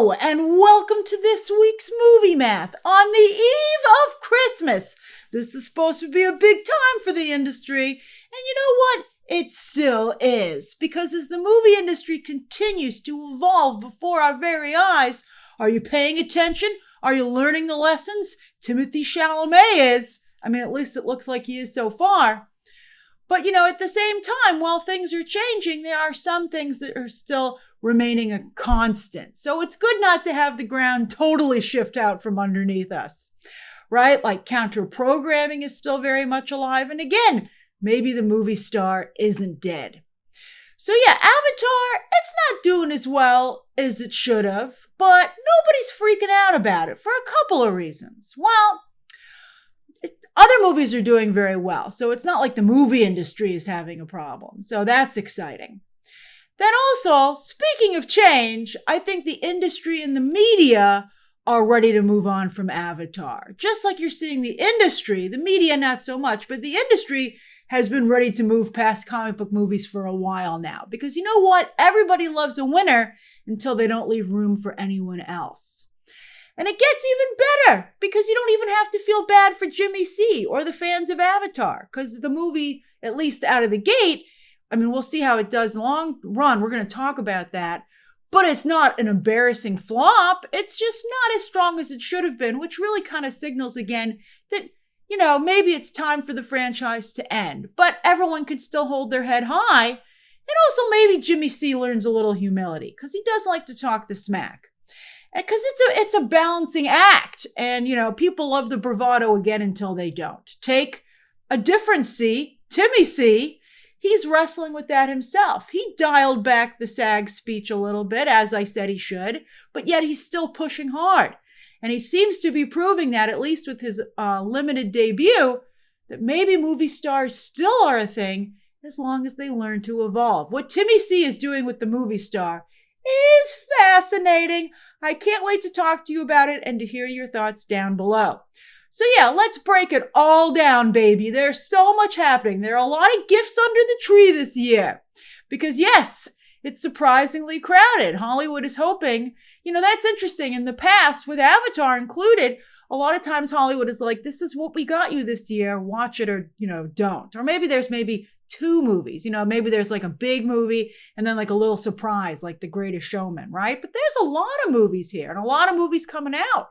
Hello, and welcome to this week's Movie Math on the eve of Christmas. This is supposed to be a big time for the industry, and you know what? It still is, because as the movie industry continues to evolve before our very eyes, are you paying attention? Are you learning the lessons? Timothee Chalamet is. I mean, at least it looks like he is so far. But, at the same time, while things are changing, there are some things that are still remaining a constant. So it's good not to have the ground totally shift out from underneath us, right? Like counter programming is still very much alive. And again, maybe the movie star isn't dead. So yeah, Avatar, it's not doing as well as it should have, but nobody's freaking out about it for a couple of reasons. Well, other movies are doing very well, so it's not like the movie industry is having a problem. So that's exciting. Then also, speaking of change, I think the industry and the media are ready to move on from Avatar. Just like you're seeing the industry, the media not so much, but the industry has been ready to move past comic book movies for a while now. Because you know what? Everybody loves a winner until they don't leave room for anyone else. And it gets even better because you don't even have to feel bad for Jimmy C or the fans of Avatar, because the movie, at least out of the gate, I mean, we'll see how it does long run. We're going to talk about that. But it's not an embarrassing flop. It's just not as strong as it should have been, which really kind of signals again that, maybe it's time for the franchise to end. But everyone can still hold their head high. And also maybe Jimmy C learns a little humility because he does like to talk the smack. Because it's a balancing act. And, people love the bravado again until they don't. Take a different C, Timmy C. He's wrestling with that himself. He dialed back the SAG speech a little bit, as I said he should, but yet he's still pushing hard. And he seems to be proving that, at least with his limited debut, that maybe movie stars still are a thing as long as they learn to evolve. What Timmy C is doing with the movie star is fascinating. I can't wait to talk to you about it and to hear your thoughts down below. So yeah, let's break it all down, baby. There's so much happening. There are a lot of gifts under the tree this year. Because yes, it's surprisingly crowded. Hollywood is hoping, that's interesting. In the past, with Avatar included, a lot of times Hollywood is like, this is what we got you this year. Watch it or, don't. Or maybe there's two movies. Maybe there's like a big movie and then like a little surprise, like The Greatest Showman, right? But there's a lot of movies here and a lot of movies coming out.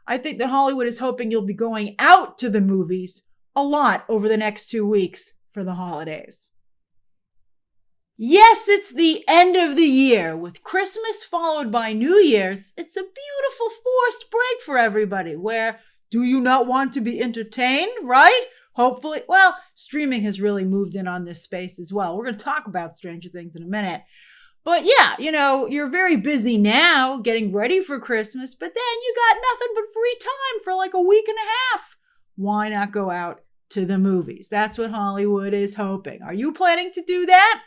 I think that Hollywood is hoping you'll be going out to the movies a lot over the next 2 weeks for the holidays. Yes, it's the end of the year. With Christmas followed by New Year's, it's a beautiful forced break for everybody where do you not want to be entertained, right? Hopefully, well, streaming has really moved in on this space as well. We're going to talk about Stranger Things in a minute. But yeah, you're very busy now getting ready for Christmas, but then you got nothing but free time for like a week and a half. Why not go out to the movies? That's what Hollywood is hoping. Are you planning to do that?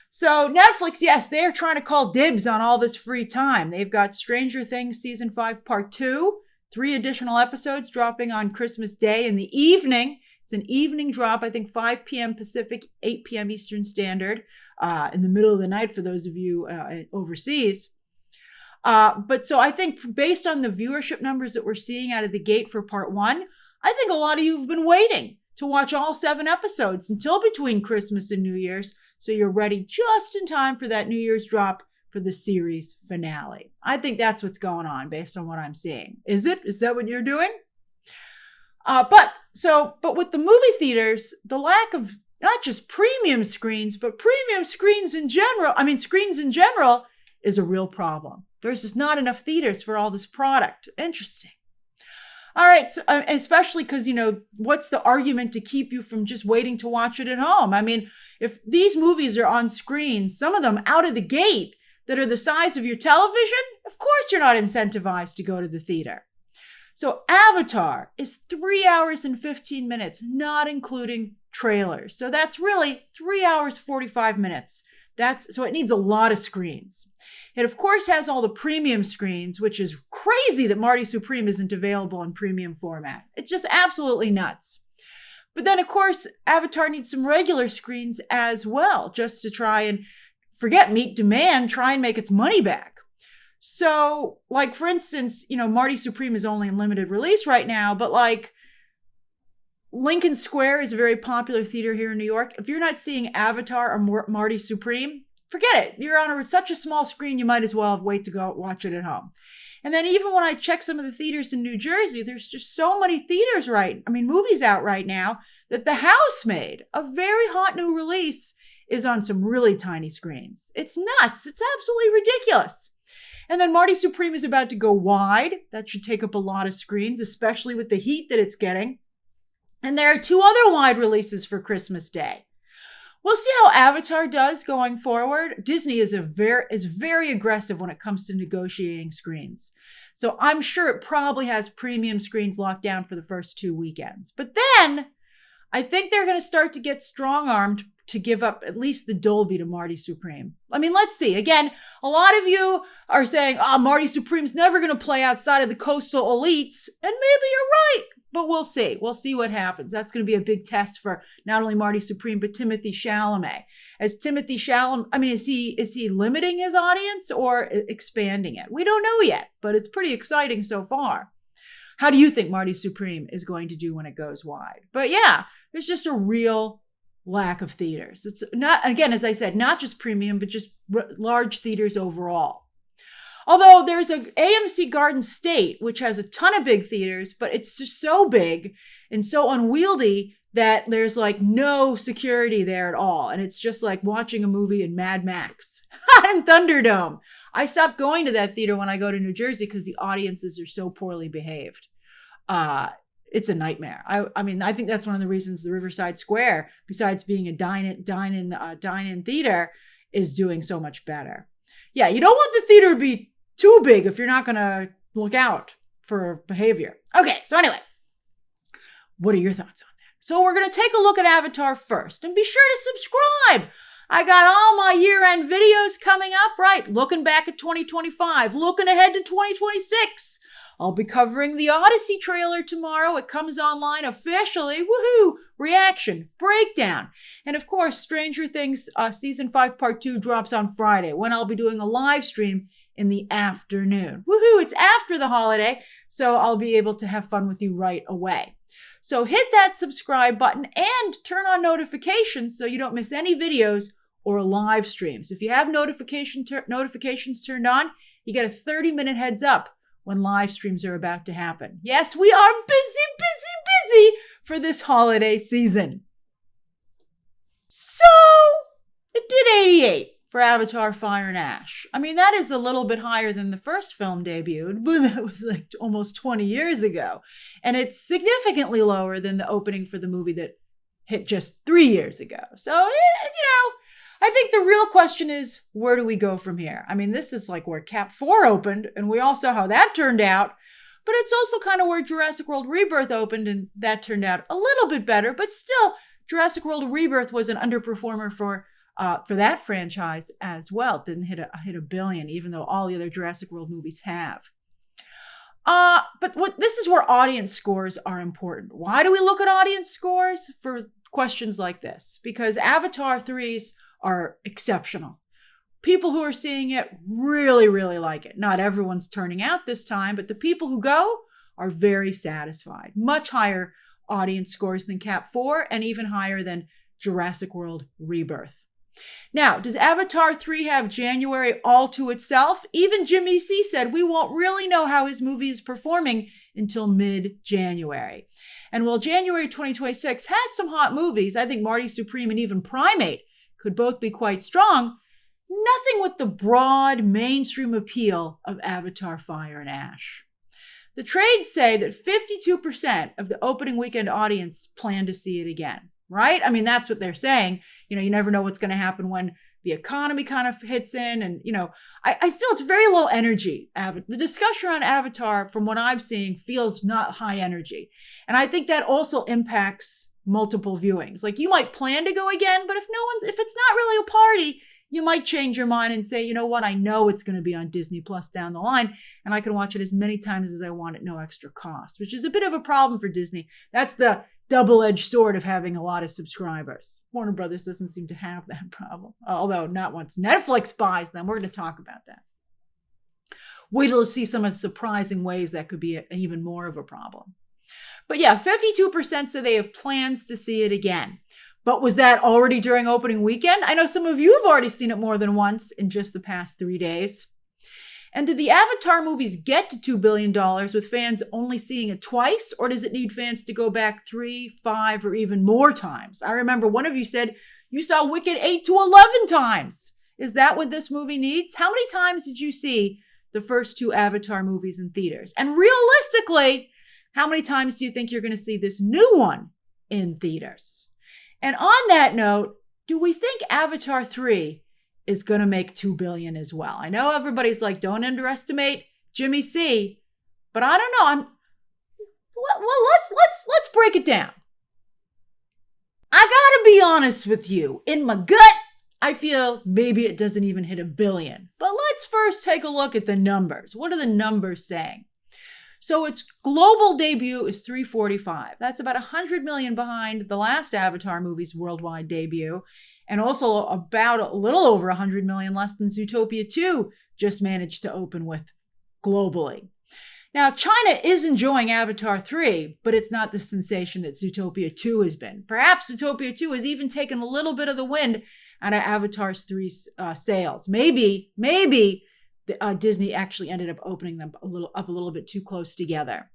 So Netflix, yes, they're trying to call dibs on all this free time. They've got Stranger Things Season 5 Part 2, 3 additional episodes dropping on Christmas Day in the evening. It's an evening drop, I think 5 p.m. Pacific, 8 p.m. Eastern Standard, in the middle of the night for those of you overseas. But so I think based on the viewership numbers that we're seeing out of the gate for Part 1, I think a lot of you have been waiting to watch all 7 episodes until between Christmas and New Year's, so you're ready just in time for that New Year's drop for the series finale. I think that's what's going on based on what I'm seeing. Is it? Is that what you're doing? But with the movie theaters, the lack of not just premium screens, but premium screens in general, is a real problem. There's just not enough theaters for all this product. Interesting. All right, so, especially because, what's the argument to keep you from just waiting to watch it at home? I mean, if these movies are on screens, some of them out of the gate that are the size of your television, of course you're not incentivized to go to the theater. So Avatar is 3 hours and 15 minutes, not including trailers. So that's really 3 hours, 45 minutes. So it needs a lot of screens. It, of course, has all the premium screens, which is crazy that Marty Supreme isn't available in premium format. It's just absolutely nuts. But then, of course, Avatar needs some regular screens as well, just to try and meet demand, try and make its money back. So, like, for instance, Marty Supreme is only in limited release right now, but like Lincoln Square is a very popular theater here in New York. If you're not seeing Avatar or Marty Supreme, forget it. You're on such a small screen, you might as well wait to go watch it at home. And then even when I check some of the theaters in New Jersey, there's just so many movies out right now that The Housemaid, a very hot new release, is on some really tiny screens. It's nuts. It's absolutely ridiculous. And then Marty Supreme is about to go wide. That should take up a lot of screens, especially with the heat that it's getting. And there are 2 other wide releases for Christmas Day. We'll see how Avatar does going forward. Disney is very aggressive when it comes to negotiating screens. So I'm sure it probably has premium screens locked down for the first 2 weekends. But then I think they're going to start to get strong-armed to give up at least the Dolby to Marty Supreme. I mean, let's see. Again, a lot of you are saying, Marty Supreme's never going to play outside of the coastal elites. And maybe you're right. But we'll see. We'll see what happens. That's going to be a big test for not only Marty Supreme, but Timothee Chalamet. As Timothee Chalamet, is he limiting his audience or expanding it? We don't know yet, but it's pretty exciting so far. How do you think Marty Supreme is going to do when it goes wide? But yeah, there's just a real lack of theaters. It's not, again, as I said, not just premium, but just large theaters overall. Although there's a AMC Garden State, which has a ton of big theaters, but it's just so big and so unwieldy that there's like no security there at all. And it's just like watching a movie in Mad Max and Thunderdome. I stopped going to that theater when I go to New Jersey because the audiences are so poorly behaved. It's a nightmare. I think that's one of the reasons the Riverside Square, besides being a dine-in theater, is doing so much better. Yeah, you don't want the theater to be too big if you're not going to look out for behavior. Okay, so anyway, what are your thoughts on that? So we're going to take a look at Avatar first, and be sure to subscribe. I got all my year-end videos coming up, right? Looking back at 2025, looking ahead to 2026. I'll be covering the Odyssey trailer tomorrow. It comes online officially. Woohoo! Reaction, breakdown. And of course, Stranger Things Season 5 Part 2 drops on Friday, when I'll be doing a live stream in the afternoon. Woohoo! It's after the holiday, so I'll be able to have fun with you right away. So hit that subscribe button and turn on notifications so you don't miss any videos or live streams. If you have notifications turned on, you get a 30-minute heads up when live streams are about to happen. Yes, we are busy for this holiday season. So, it did 88 for Avatar Fire and Ash. That is a little bit higher than the first film debuted, but that was like almost 20 years ago. And it's significantly lower than the opening for the movie that hit just 3 years ago. So, I think the real question is, where do we go from here? This is like where Cap 4 opened, and we all saw how that turned out. But it's also kind of where Jurassic World Rebirth opened, and that turned out a little bit better. But still, Jurassic World Rebirth was an underperformer for that franchise as well. It didn't hit a billion, even though all the other Jurassic World movies have. But this is where audience scores are important. Why do we look at audience scores for questions like this? Because Avatar 3's are exceptional. People who are seeing it really, really like it. Not everyone's turning out this time, but the people who go are very satisfied. Much higher audience scores than Cap 4 and even higher than Jurassic World Rebirth. Now, does Avatar 3 have January all to itself? Even Jimmy C said we won't really know how his movie is performing until mid-January. And while January 2026 has some hot movies, I think Marty Supreme and even Primate could both be quite strong, nothing with the broad mainstream appeal of Avatar Fire and Ash. The trades say that 52% of the opening weekend audience plan to see it again, right? That's what they're saying. You never know what's going to happen when the economy kind of hits in. And, I feel it's very low energy. The discussion around Avatar, from what I'm seeing, feels not high energy. And I think that also impacts multiple viewings. Like, you might plan to go again, but if it's not really a party, you might change your mind and say, you know what, I know it's going to be on Disney Plus down the line, and I can watch it as many times as I want at no extra cost, which is a bit of a problem for Disney. That's the double-edged sword of having a lot of subscribers. Warner Brothers doesn't seem to have that problem, although not once Netflix buys them. We're going to talk about that. wait till you see some of the surprising ways that could be even more of a problem. But yeah, 52% say they have plans to see it again. But was that already during opening weekend? I know some of you have already seen it more than once in just the past 3 days. And did the Avatar movies get to $2 billion with fans only seeing it twice? Or does it need fans to go back 3, 5, or even more times? I remember one of you said you saw Wicked 8 to 11 times. Is that what this movie needs? How many times did you see the first 2 Avatar movies in theaters? And realistically, how many times do you think you're going to see this new one in theaters? And on that note, do we think Avatar 3 is going to make $2 billion as well? I know everybody's like, don't underestimate Jimmy C, but I don't know. Let's break it down. I gotta be honest with you. In my gut, I feel maybe it doesn't even hit $1 billion. But let's first take a look at the numbers. What are the numbers saying? So its global debut is $345. That's about $100 million behind the last Avatar movie's worldwide debut, and also about a little over $100 million less than Zootopia 2 just managed to open with globally. Now, China is enjoying Avatar 3, but it's not the sensation that Zootopia 2 has been. Perhaps Zootopia 2 has even taken a little bit of the wind out of Avatar 3's sales. Maybe Disney actually ended up opening them a little bit too close together.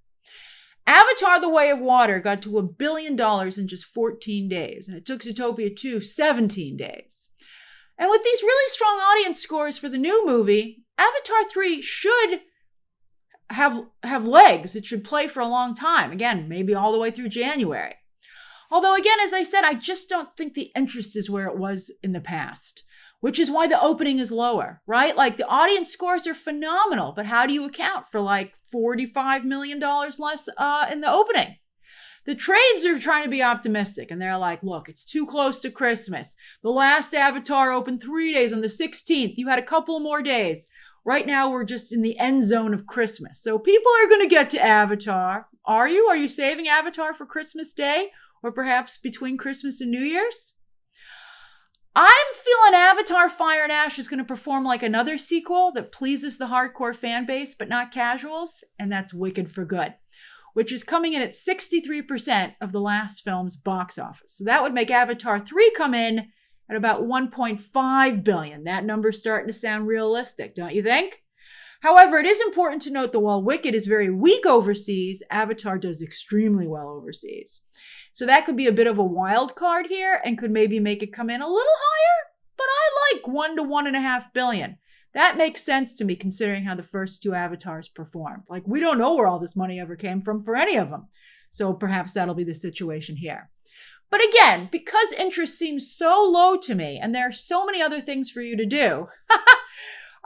Avatar: The Way of Water got to $1 billion in just 14 days, and it took Zootopia 2 17 days. And with these really strong audience scores for the new movie, Avatar 3 should have legs. It should play for a long time. Again, maybe all the way through January. Although, again, as I said, I just don't think the interest is where it was in the past, which is why the opening is lower, right? Like, the audience scores are phenomenal, but how do you account for like $45 million less in the opening? The trades are trying to be optimistic, and they're like, look, it's too close to Christmas. The last Avatar opened 3 days on the 16th. You had a couple more days. Right now, we're just in the end zone of Christmas. So people are going to get to Avatar. Are you? Are you saving Avatar for Christmas Day? Or perhaps between Christmas and New Year's? I'm feeling Avatar Fire and Ash is going to perform like another sequel that pleases the hardcore fan base, but not casuals, and that's Wicked for Good, which is coming in at 63% of the last film's box office. So that would make Avatar 3 come in at about $1.5 billion. That number's starting to sound realistic, don't you think? However, it is important to note that while Wicked is very weak overseas, Avatar does extremely well overseas. So that could be a bit of a wild card here and could maybe make it come in a little higher, but I like $1 to $1.5 billion. That makes sense to me considering how the first 2 Avatars performed. Like, we don't know where all this money ever came from for any of them. So perhaps that'll be the situation here. But again, because interest seems so low to me and there are so many other things for you to do,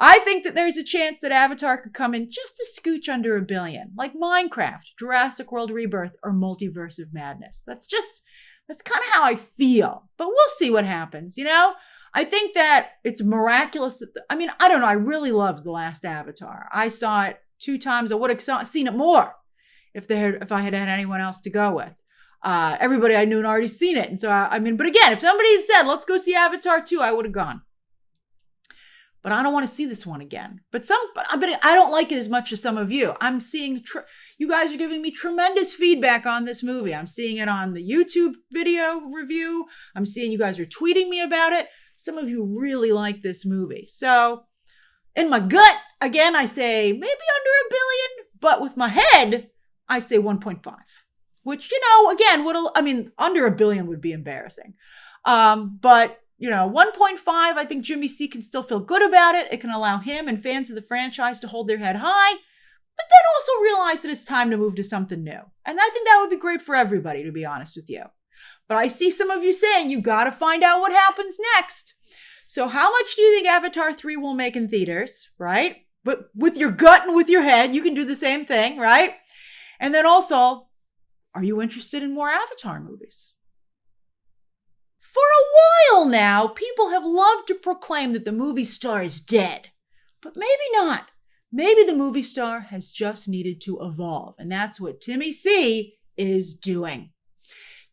I think that there's a chance that Avatar could come in just a scooch under $1 billion, like Minecraft, Jurassic World Rebirth, or Multiverse of Madness. That's kind of how I feel. But we'll see what happens, you know? I think that it's miraculous. I don't know. I really loved the last Avatar. I saw it 2 times. I would have seen it more if I had had anyone else to go with. Everybody I knew had already seen it. And so, but again, if somebody had said, let's go see Avatar 2, I would have gone. But I don't want to see this one again. But I don't like it as much as some of you. I'm seeing, you guys are giving me tremendous feedback on this movie. I'm seeing it on the YouTube video review. I'm seeing you guys are tweeting me about it. Some of you really like this movie. So in my gut, again, I say maybe under $1 billion, but with my head, I say 1.5, which, again, under $1 billion would be embarrassing. But 1.5, I think Jimmy C can still feel good about it. It can allow him and fans of the franchise to hold their head high, but then also realize that it's time to move to something new. And I think that would be great for everybody, to be honest with you. But I see some of you saying you got to find out what happens next. So how much do you think Avatar 3 will make in theaters, right? But with your gut and with your head, you can do the same thing, right? And then also, are you interested in more Avatar movies? For a while now, people have loved to proclaim that the movie star is dead. But maybe not. Maybe the movie star has just needed to evolve. And that's what Timmy C is doing.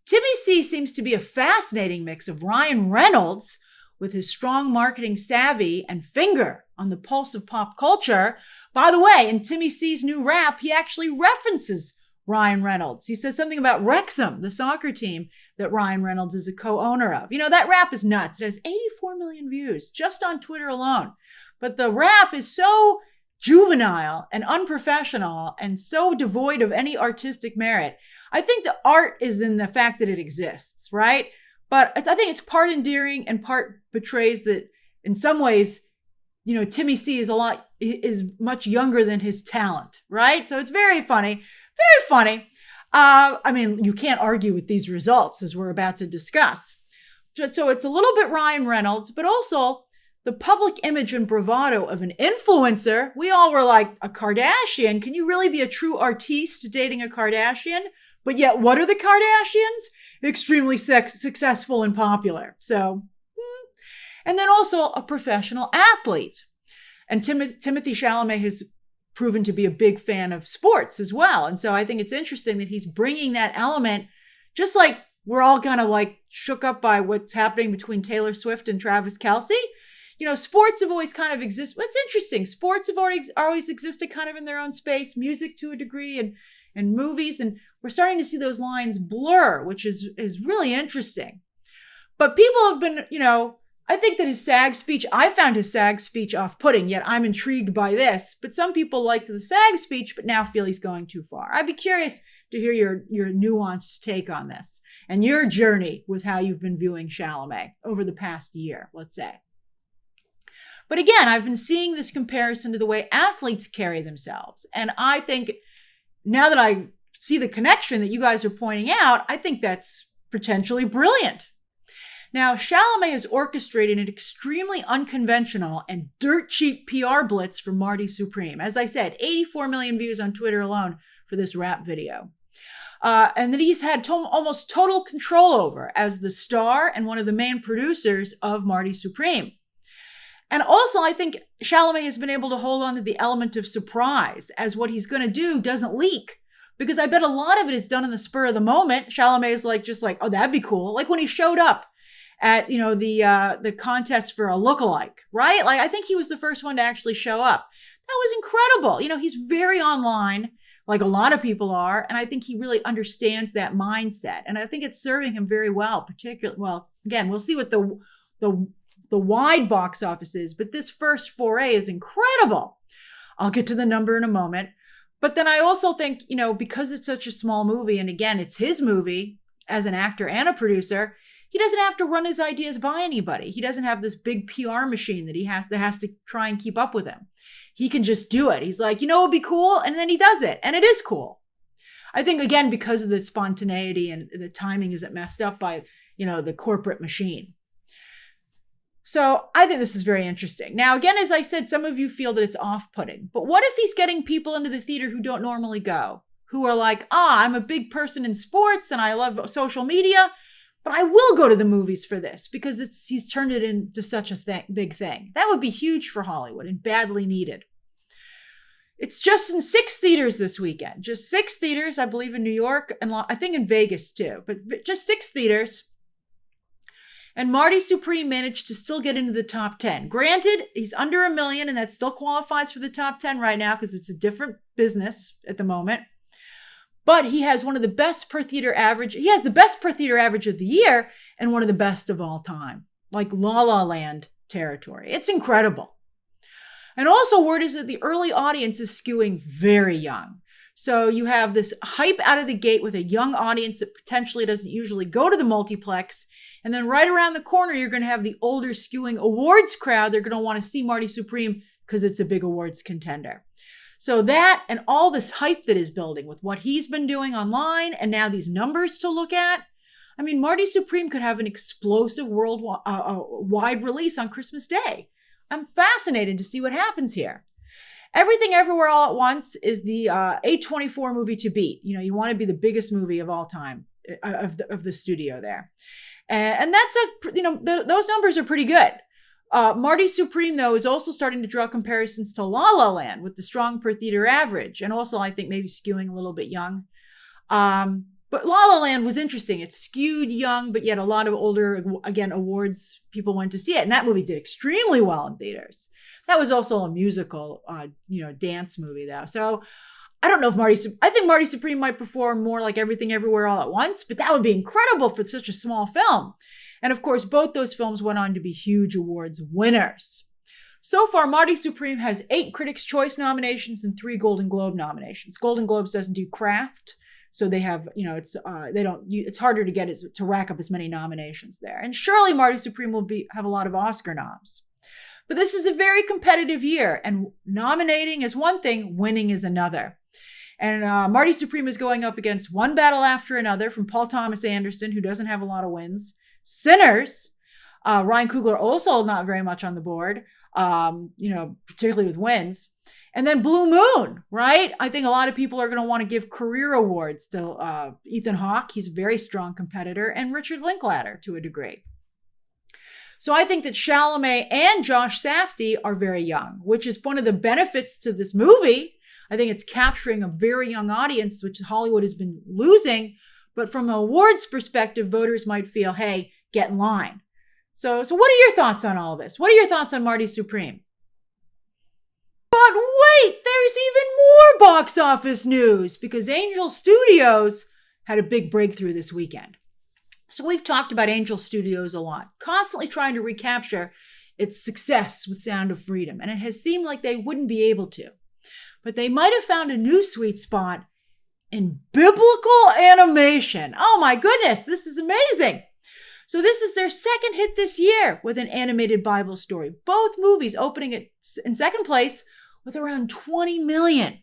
Timmy C seems to be a fascinating mix of Ryan Reynolds with his strong marketing savvy and finger on the pulse of pop culture. By the way, in Timmy C's new rap, he actually references Ryan Reynolds. He says something about Wrexham, the soccer team that Ryan Reynolds is a co-owner of. That rap is nuts. It has 84 million views just on Twitter alone. But the rap is so juvenile and unprofessional and so devoid of any artistic merit. I think the art is in the fact that it exists, right? But I think it's part endearing and part betrays that in some ways, Timmy C is much younger than his talent, right? So it's very funny, very funny. You can't argue with these results as we're about to discuss. So it's a little bit Ryan Reynolds, but also the public image and bravado of an influencer. We all were like, a Kardashian? Can you really be a true artiste dating a Kardashian? But yet, what are the Kardashians? Extremely successful and popular. So, and then also a professional athlete. And Timothee Chalamet has proven to be a big fan of sports as well. And so I think it's interesting that he's bringing that element, just like we're all kind of like shook up by what's happening between Taylor Swift and Travis Kelce. Sports have always kind of existed. It's interesting. Sports have always existed kind of in their own space, music to a degree, and movies. And we're starting to see those lines blur, which is really interesting. But people have been, I think that his SAG speech, I found his SAG speech off-putting, yet I'm intrigued by this. But some people liked the SAG speech, but now feel he's going too far. I'd be curious to hear your nuanced take on this and your journey with how you've been viewing Chalamet over the past year, let's say. But again, I've been seeing this comparison to the way athletes carry themselves. And I think now that I see the connection that you guys are pointing out, I think that's potentially brilliant. Now, Chalamet has orchestrated an extremely unconventional and dirt cheap PR blitz for Marty Supreme. As I said, 84 million views on Twitter alone for this rap video. And that he's had almost total control over as the star and one of the main producers of Marty Supreme. And also, I think Chalamet has been able to hold on to the element of surprise as what he's going to do doesn't leak. Because I bet a lot of it is done in the spur of the moment. Chalamet is just like, oh, that'd be cool. Like when he showed up at, the contest for a lookalike, right? Like I think he was the first one to actually show up. That was incredible. He's very online, like a lot of people are. And I think he really understands that mindset. And I think it's serving him very well, particularly, well, again, we'll see what the wide box office is, but this first foray is incredible. I'll get to the number in a moment. But then I also think, because it's such a small movie, and again, it's his movie as an actor and a producer, he doesn't have to run his ideas by anybody. He doesn't have this big PR machine that has to try and keep up with him. He can just do it. He's like, it'd be cool. And then he does it. And it is cool. I think, again, because of the spontaneity and the timing isn't messed up by, the corporate machine. So I think this is very interesting. Now, again, as I said, some of you feel that it's off-putting. But what if he's getting people into the theater who don't normally go? Who are like, I'm a big person in sports and I love social media, but I will go to the movies for this because he's turned it into such a big thing. That would be huge for Hollywood and badly needed. It's just in 6 theaters this weekend. Just 6 theaters, I believe, in New York and I think in Vegas too. But just 6 theaters. And Marty Supreme managed to still get into the top 10. Granted, he's under 1 million, and that still qualifies for the top 10 right now because it's a different business at the moment. But he has one of the best per theater average. He has the best per theater average of the year and one of the best of all time, like La La Land territory. It's incredible. And also, word is that the early audience is skewing very young. So you have this hype out of the gate with a young audience that potentially doesn't usually go to the multiplex. And then right around the corner, you're going to have the older skewing awards crowd. They're going to want to see Marty Supreme because it's a big awards contender. So that and all this hype that is building with what he's been doing online and now these numbers to look at. I mean, Marty Supreme could have an explosive worldwide release on Christmas Day. I'm fascinated to see what happens here. Everything Everywhere All at Once is the A24 movie to beat. You want to be the biggest movie of all time of the studio there. And that's those numbers are pretty good. Marty Supreme, though, is also starting to draw comparisons to La La Land with the strong per theater average. And also, I think maybe skewing a little bit young. But La La Land was interesting. It skewed young, but yet a lot of older, again, awards people went to see it. And that movie did extremely well in theaters. That was also a musical, dance movie though. So I don't know if I think Marty Supreme might perform more like Everything Everywhere All at Once, but that would be incredible for such a small film. And of course, both those films went on to be huge awards winners. So far, Marty Supreme has 8 Critics' Choice nominations and 3 Golden Globe nominations. Golden Globes doesn't do craft, so they have, it's harder to get to rack up as many nominations there. And surely Marty Supreme will have a lot of Oscar noms. But this is a very competitive year, and nominating is one thing, winning is another. And Marty Supreme is going up against One Battle After Another from Paul Thomas Anderson, who doesn't have a lot of wins. Sinners, Ryan Coogler also not very much on the board, particularly with wins. And then Blue Moon, right? I think a lot of people are going to want to give career awards to Ethan Hawke. He's a very strong competitor, and Richard Linklater to a degree. So I think that Chalamet and Josh Safdie are very young, which is one of the benefits to this movie. I think it's capturing a very young audience, which Hollywood has been losing. But from an awards perspective, voters might feel, hey, get in line. So what are your thoughts on all this? What are your thoughts on Marty Supreme? But wait, there's even more box office news because Angel Studios had a big breakthrough this weekend. So we've talked about Angel Studios a lot, constantly trying to recapture its success with Sound of Freedom, and it has seemed like they wouldn't be able to. But they might have found a new sweet spot in biblical animation. Oh my goodness, this is amazing. So this is their second hit this year with an animated Bible story. Both movies opening in second place with around 20 million.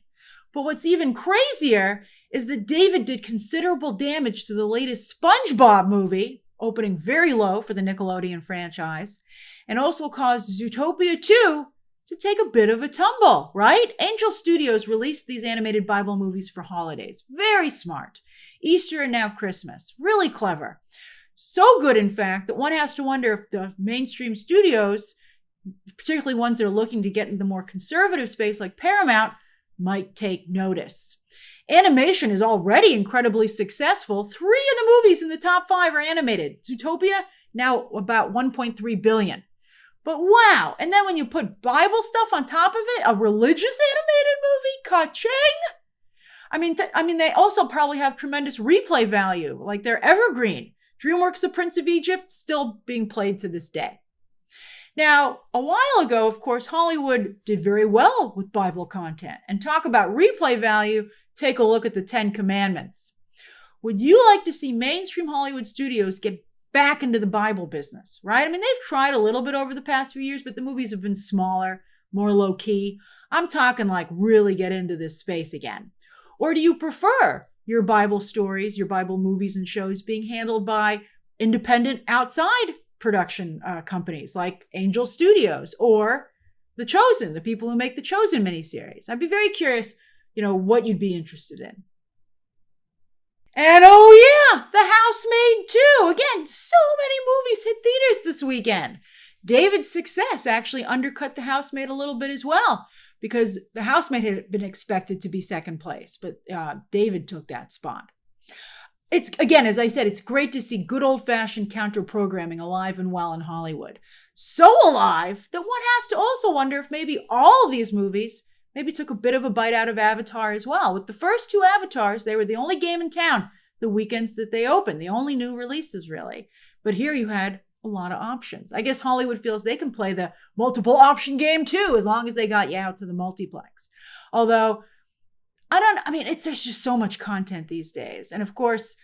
But what's even crazier is that David did considerable damage to the latest SpongeBob movie, opening very low for the Nickelodeon franchise, and also caused Zootopia 2 to take a bit of a tumble, right? Angel Studios released these animated Bible movies for holidays. Very smart. Easter and now Christmas. Really clever. So good, in fact, that one has to wonder if the mainstream studios, particularly ones that are looking to get into the more conservative space like Paramount, might take notice. Animation is already incredibly successful. 3 of the movies in the top 5 are animated. Zootopia, now about 1.3 billion. But wow, and then when you put Bible stuff on top of it, a religious animated movie, ka-ching! I mean, they also probably have tremendous replay value, like they're evergreen. DreamWorks' The Prince of Egypt, still being played to this day. Now, a while ago, of course, Hollywood did very well with Bible content. And talk about replay value, take a look at the 10 Commandments. Would you like to see mainstream Hollywood studios get back into the Bible business, right? I mean, they've tried a little bit over the past few years, but the movies have been smaller, more low-key. I'm talking like really get into this space again. Or do you prefer your Bible stories, your Bible movies and shows being handled by independent outside production companies like Angel Studios or The Chosen, the people who make the Chosen miniseries? I'd be very curious, what you'd be interested in. And oh yeah, The Housemaid too. Again, so many movies hit theaters this weekend. David's success actually undercut The Housemaid a little bit as well, because The Housemaid had been expected to be second place, but David took that spot. It's, again, as I said, it's great to see good old-fashioned counter-programming alive and well in Hollywood. So alive that one has to also wonder if maybe all of these movies maybe took a bit of a bite out of Avatar as well. With the first 2 Avatars, they were the only game in town the weekends that they opened, the only new releases, really. But here you had a lot of options. I guess Hollywood feels they can play the multiple option game too, as long as they got you out to the multiplex. Although, there's just so much content these days. And of course,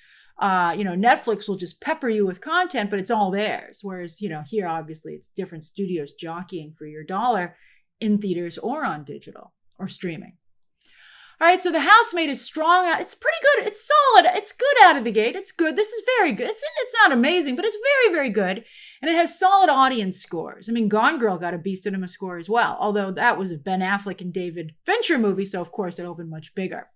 Netflix will just pepper you with content, but it's all theirs. Whereas, here, obviously, it's different studios jockeying for your dollar in theaters or on digital or streaming. All right, so The Housemaid is strong. It's pretty good. It's solid. It's good out of the gate. It's good. This is very good. It's not amazing, but it's very, very good. And it has solid audience scores. I mean, Gone Girl got a Beast Cinema score as well, although that was a Ben Affleck and David Fincher movie, so of course it opened much bigger.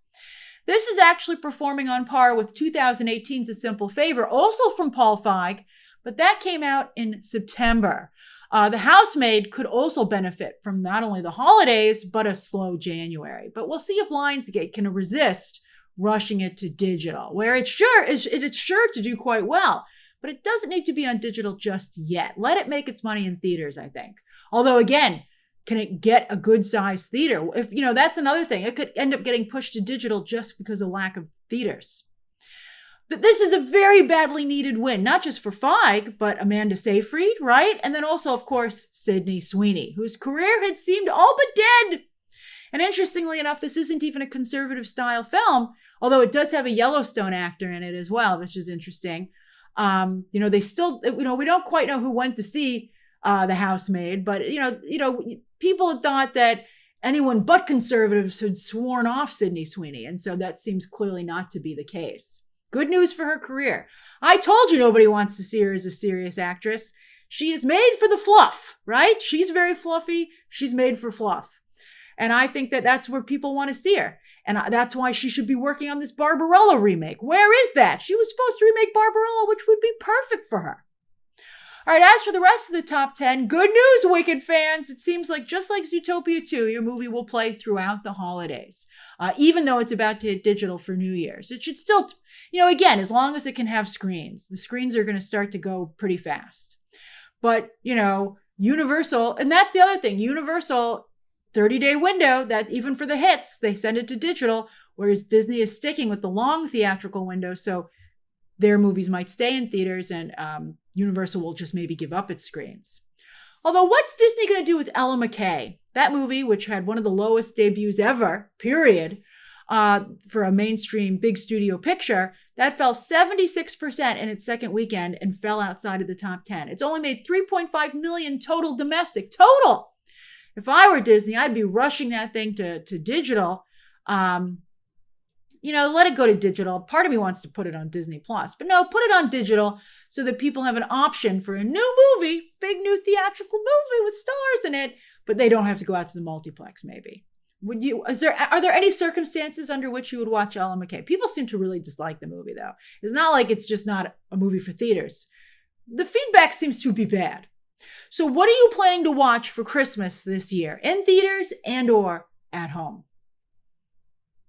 This is actually performing on par with 2018's A Simple Favor, also from Paul Feig, but that came out in September. The Housemaid could also benefit from not only the holidays, but a slow January. But we'll see if Lionsgate can resist rushing it to digital, where it's sure to do quite well. But it doesn't need to be on digital just yet. Let it make its money in theaters, I think. Although, again, can it get a good sized theater? If, that's another thing. It could end up getting pushed to digital just because of lack of theaters. But this is a very badly needed win, not just for Feig, but Amanda Seyfried, right? And then also, of course, Sydney Sweeney, whose career had seemed all but dead. And interestingly enough, this isn't even a conservative style film, although it does have a Yellowstone actor in it as well, which is interesting. They still, we don't quite know who went to see The Housemaid, but, people had thought that anyone but conservatives had sworn off Sydney Sweeney. And so that seems clearly not to be the case. Good news for her career. I told you nobody wants to see her as a serious actress. She is made for the fluff, right? She's very fluffy. She's made for fluff. And I think that that's where people want to see her. And that's why she should be working on this Barbarella remake. Where is that? She was supposed to remake Barbarella, which would be perfect for her. All right, as for the rest of the top 10, good news, Wicked fans. It seems like just like Zootopia 2, your movie will play throughout the holidays, even though it's about to hit digital for New Year's. It should still, again, as long as it can have screens. The screens are going to start to go pretty fast. But, Universal, and that's the other thing, Universal, 30-day window, that even for the hits, they send it to digital, whereas Disney is sticking with the long theatrical window, so their movies might stay in theaters and Universal will just maybe give up its screens. Although what's Disney going to do with Ella McKay? That movie, which had one of the lowest debuts ever, period, for a mainstream big studio picture, that fell 76% in its second weekend and fell outside of the top 10. It's only made $3.5 million total domestic. Total! If I were Disney, I'd be rushing that thing to digital. Let it go to digital. Part of me wants to put it on Disney Plus, but no, put it on digital so that people have an option for a new movie, big new theatrical movie with stars in it, but they don't have to go out to the multiplex maybe. Are there any circumstances under which you would watch Ella McKay? People seem to really dislike the movie though. It's not like it's just not a movie for theaters. The feedback seems to be bad. So what are you planning to watch for Christmas this year in theaters and or at home?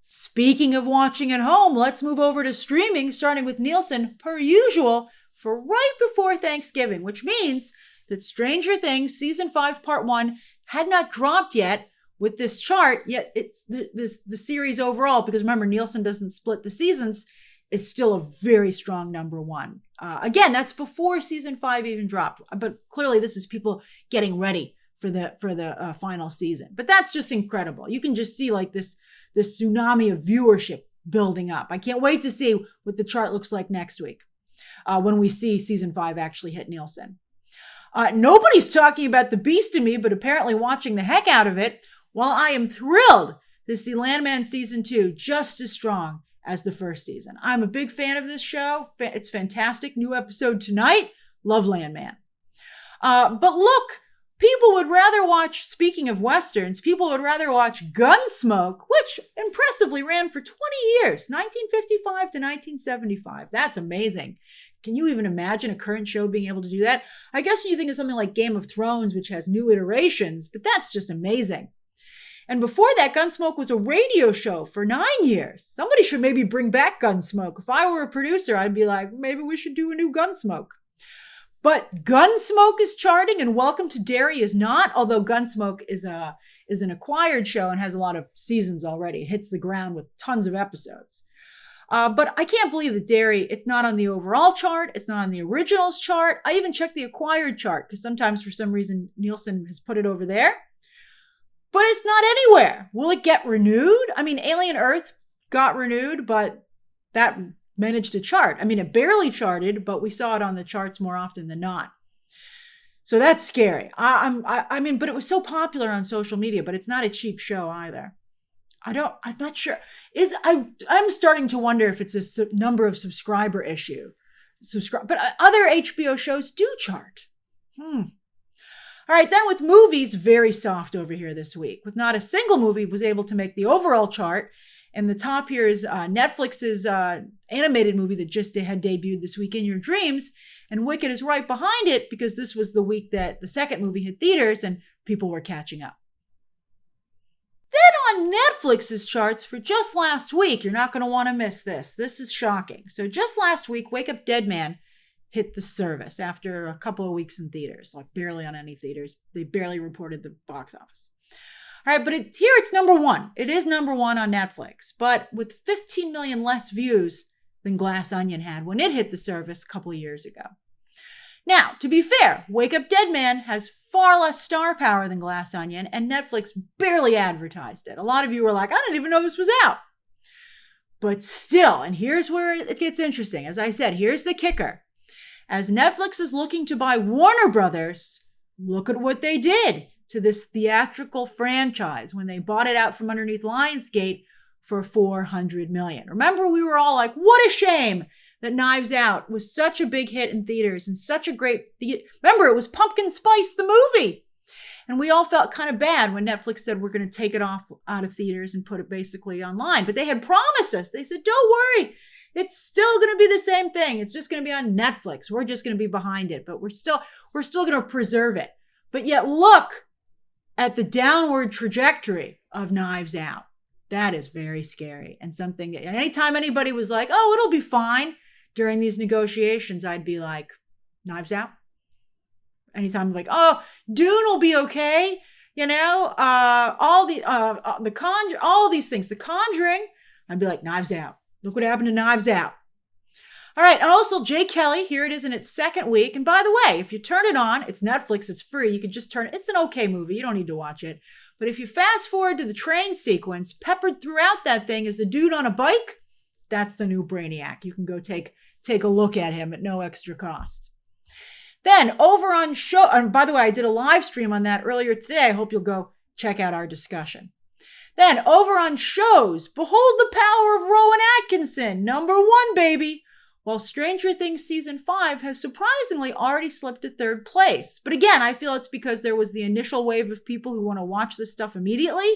Speaking of watching at home, let's move over to streaming, starting with Nielsen, per usual, for right before Thanksgiving, which means that Stranger Things Season 5 Part 1 had not dropped yet with this chart, yet it's the series overall, because remember, Nielsen doesn't split the seasons, is still a very strong number one. Again, that's before Season 5 even dropped, but clearly this is people getting ready for the final season. But that's just incredible. You can just see like this tsunami of viewership building up. I can't wait to see what the chart looks like next week when we see Season 5 actually hit Nielsen. Nobody's talking about The Beast in Me, but apparently watching the heck out of it, while I am thrilled to see Landman Season 2 just as strong as the first season. I'm a big fan of this show. It's fantastic. New episode tonight. Love Landman. But look, people would rather watch, speaking of Westerns, people would rather watch Gunsmoke, which impressively ran for 20 years, 1955 to 1975. That's amazing. Can you even imagine a current show being able to do that? I guess when you think of something like Game of Thrones, which has new iterations, but that's just amazing. And before that, Gunsmoke was a radio show for 9 years. Somebody should maybe bring back Gunsmoke. If I were a producer, I'd be like, maybe we should do a new Gunsmoke. But Gunsmoke is charting and Welcome to Derry is not, although Gunsmoke is an acquired show and has a lot of seasons already. It hits the ground with tons of episodes. But I can't believe that Derry, it's not on the overall chart. It's not on the originals chart. I even checked the acquired chart because sometimes for some reason Nielsen has put it over there. But it's not anywhere. Will it get renewed? I mean, Alien Earth got renewed, but that managed to chart. I mean, it barely charted, but we saw it on the charts more often than not. So that's scary. I mean, but it was so popular on social media, but it's not a cheap show either. I'm not sure. I'm starting to wonder if it's a number of subscriber issue. But other HBO shows do chart. All right, then with movies, very soft over here this week. With not a single movie was able to make the overall chart. And the top here is Netflix's animated movie that just had debuted this week, In Your Dreams. And Wicked is right behind it because this was the week that the second movie hit theaters and people were catching up. Then on Netflix's charts for just last week, you're not going to want to miss this. This is shocking. So just last week, Wake Up Dead Man hit the service after a couple of weeks in theaters, like barely on any theaters. They barely reported the box office. All right, but here it's number one. It is number one on Netflix, but with 15 million less views than Glass Onion had when it hit the service a couple of years ago. Now, to be fair, Wake Up Dead Man has far less star power than Glass Onion, and Netflix barely advertised it. A lot of you were like, I didn't even know this was out. But still, and here's where it gets interesting. As I said, here's the kicker. As Netflix is looking to buy Warner Brothers, look at what they did to this theatrical franchise when they bought it out from underneath Lionsgate for $400 million. Remember, we were all like, what a shame that Knives Out was such a big hit in theaters and such a great remember, it was Pumpkin Spice, the movie. And we all felt kind of bad when Netflix said we're going to take it off out of theaters and put it basically online. But they had promised us. They said, don't worry. It's still going to be the same thing. It's just going to be on Netflix. We're just going to be behind it, but we're still going to preserve it. But yet look at the downward trajectory of Knives Out. That is very scary, and something that anytime anybody was like, oh, it'll be fine during these negotiations, I'd be like, Knives Out? Anytime I'm like, oh, Dune will be okay. You know, all these things, The Conjuring, I'd be like, Knives Out. Look what happened to Knives Out. All right, and also Jay Kelly, here it is in its second week. And by the way, if you turn it on, it's Netflix, it's free. You can just turn it. It's an okay movie. You don't need to watch it. But if you fast forward to the train sequence, peppered throughout that thing is a dude on a bike. That's the new Brainiac. You can go take a look at him at no extra cost. Then over on show, and by the way, I did a live stream on that earlier today. I hope you'll go check out our discussion. Then over on shows, behold the power of Rowan Atkinson, number one, baby. While Stranger Things Season 5 has surprisingly already slipped to third place. But again, I feel it's because there was the initial wave of people who want to watch this stuff immediately.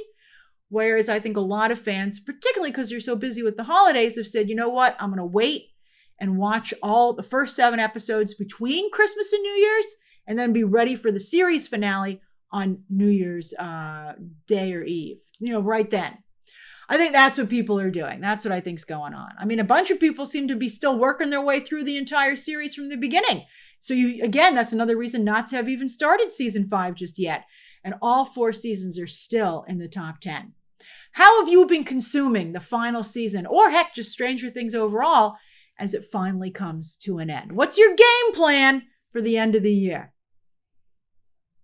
Whereas I think a lot of fans, particularly because you're so busy with the holidays, have said, you know what, I'm going to wait and watch all the first 7 episodes between Christmas and New Year's, and then be ready for the series finale on New Year's Day or Eve, right then. I think that's what people are doing. That's what I think's going on. I mean, a bunch of people seem to be still working their way through the entire series from the beginning. So that's another reason not to have even started season 5 just yet. And all 4 seasons are still in the top 10. How have you been consuming the final season, or heck, just Stranger Things overall, as it finally comes to an end? What's your game plan for the end of the year?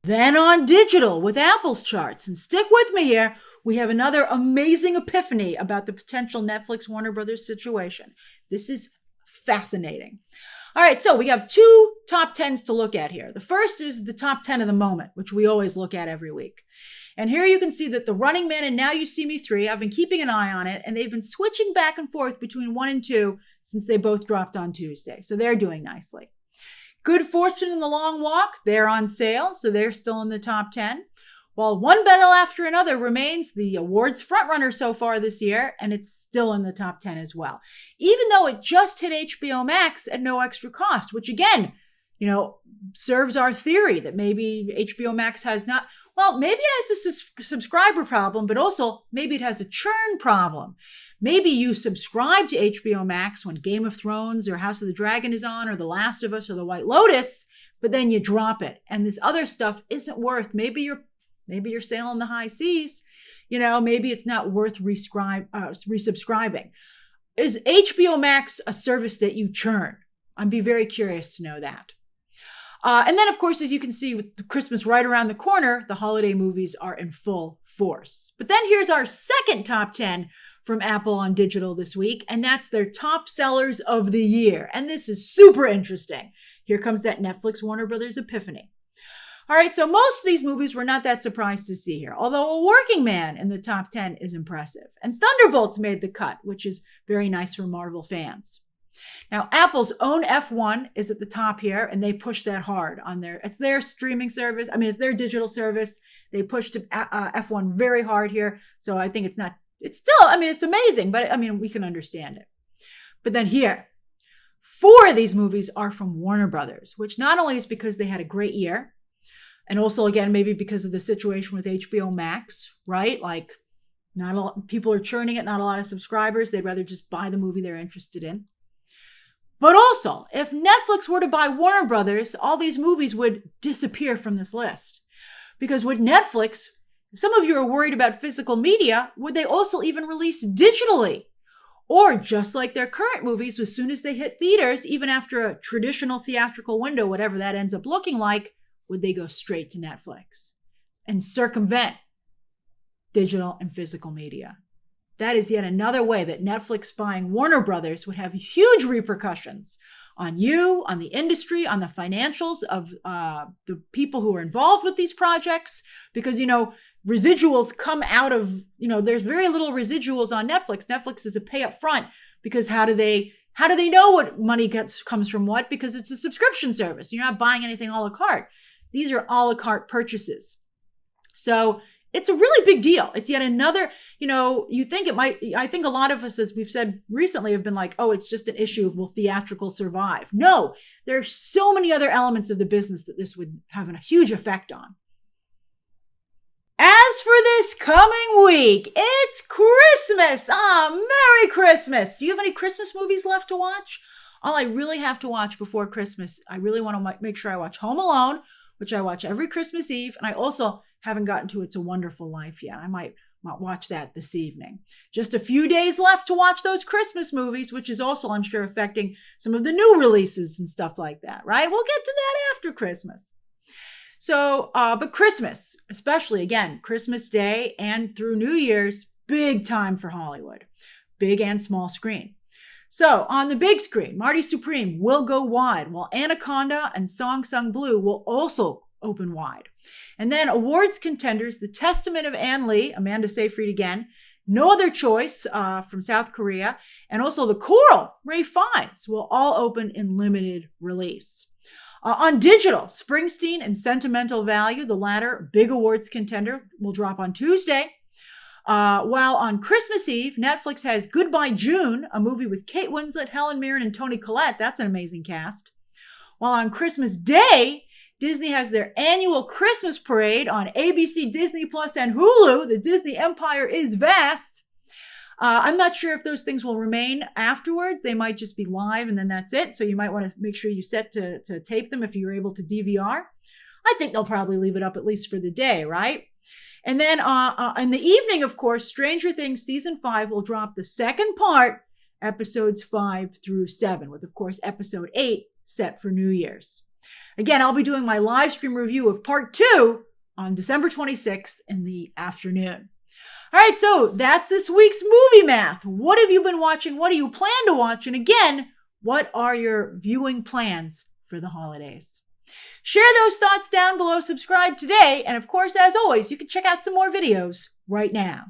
Then on digital with Apple's charts, and stick with me here, we have another amazing epiphany about the potential Netflix Warner Brothers situation. This is fascinating. All right, so we have 2 top 10s to look at here. The first is the top 10 of the moment, which we always look at every week. And here you can see that The Running Man and Now You See Me 3, I've been keeping an eye on it, and they've been switching back and forth between 1 and 2 since they both dropped on Tuesday. So they're doing nicely. Good Fortune and The Long Walk, they're on sale, so they're still in the top 10. While One Battle After Another remains the awards frontrunner so far this year, and it's still in the top 10 as well. Even though it just hit HBO Max at no extra cost, which again, serves our theory that maybe HBO Max has not, maybe it has a subscriber problem, but also maybe it has a churn problem. Maybe you subscribe to HBO Max when Game of Thrones or House of the Dragon is on, or The Last of Us or The White Lotus, but then you drop it. And this other stuff isn't worth, maybe you're sailing the high seas, maybe it's not worth resubscribing. Is HBO Max a service that you churn? I'd be very curious to know that. And then, of course, as you can see, with Christmas right around the corner, the holiday movies are in full force. But then here's our second top 10 from Apple on digital this week, and that's their top sellers of the year. And this is super interesting. Here comes that Netflix Warner Brothers epiphany. All right, so most of these movies we're not that surprised to see here, although A Working Man in the top 10 is impressive. And Thunderbolts made the cut, which is very nice for Marvel fans. Now, Apple's own F1 is at the top here, and they push that hard on it's their streaming service. It's their digital service. They pushed F1 very hard here. So I think it's amazing, but we can understand it. But then here, 4 of these movies are from Warner Brothers, which not only is because they had a great year, and also, again, maybe because of the situation with HBO Max, right? Like, not a lot, people are churning it, not a lot of subscribers. They'd rather just buy the movie they're interested in. But also, if Netflix were to buy Warner Brothers, all these movies would disappear from this list. Because with Netflix, some of you are worried about physical media, would they also even release digitally? Or just like their current movies, as soon as they hit theaters, even after a traditional theatrical window, whatever that ends up looking like, would they go straight to Netflix and circumvent digital and physical media? That is yet another way that Netflix buying Warner Brothers would have huge repercussions on you, on the industry, on the financials of the people who are involved with these projects. Because, residuals come out of, there's very little residuals on Netflix. Netflix is a pay up front because how do they know what money comes from what? Because it's a subscription service. You're not buying anything a la carte. These are a la carte purchases. So it's a really big deal. It's yet another, you think it might, I think a lot of us, as we've said recently, have been like, oh, it's just an issue of will theatrical survive? No, there are so many other elements of the business that this would have a huge effect on. As for this coming week, it's Christmas. Merry Christmas. Do you have any Christmas movies left to watch? All I really have to watch before Christmas, I really want to make sure I watch Home Alone, which I watch every Christmas Eve. And I also haven't gotten to It's a Wonderful Life yet. I might watch that this evening. Just a few days left to watch those Christmas movies, which is also, I'm sure, affecting some of the new releases and stuff like that, right? We'll get to that after Christmas. So, but Christmas, especially, again, Christmas Day and through New Year's, big time for Hollywood, big and small screen. So on the big screen, Marty Supreme will go wide, while Anaconda and Song Sung Blue will also open wide. And then awards contenders, The Testament of Ann Lee, Amanda Seyfried again, No Other Choice from South Korea, and also The Coral, Ray Fiennes, will all open in limited release. On digital, Springsteen and Sentimental Value, the latter big awards contender, will drop on Tuesday. While on Christmas Eve, Netflix has Goodbye June, a movie with Kate Winslet, Helen Mirren, and Toni Collette. That's an amazing cast. While on Christmas Day, Disney has their annual Christmas parade on ABC, Disney Plus, and Hulu. The Disney empire is vast. I'm not sure if those things will remain afterwards. They might just be live and then that's it. So you might want to make sure you set to tape them if you're able to DVR. I think they'll probably leave it up at least for the day, right? And then in the evening, of course, Stranger Things Season 5 will drop the second part, episodes 5 through 7, with, of course, episode 8 set for New Year's. Again, I'll be doing my live stream review of part 2 on December 26th in the afternoon. All right, so that's this week's movie math. What have you been watching? What do you plan to watch? And again, what are your viewing plans for the holidays? Share those thoughts down below, subscribe today, and of course, as always, you can check out some more videos right now.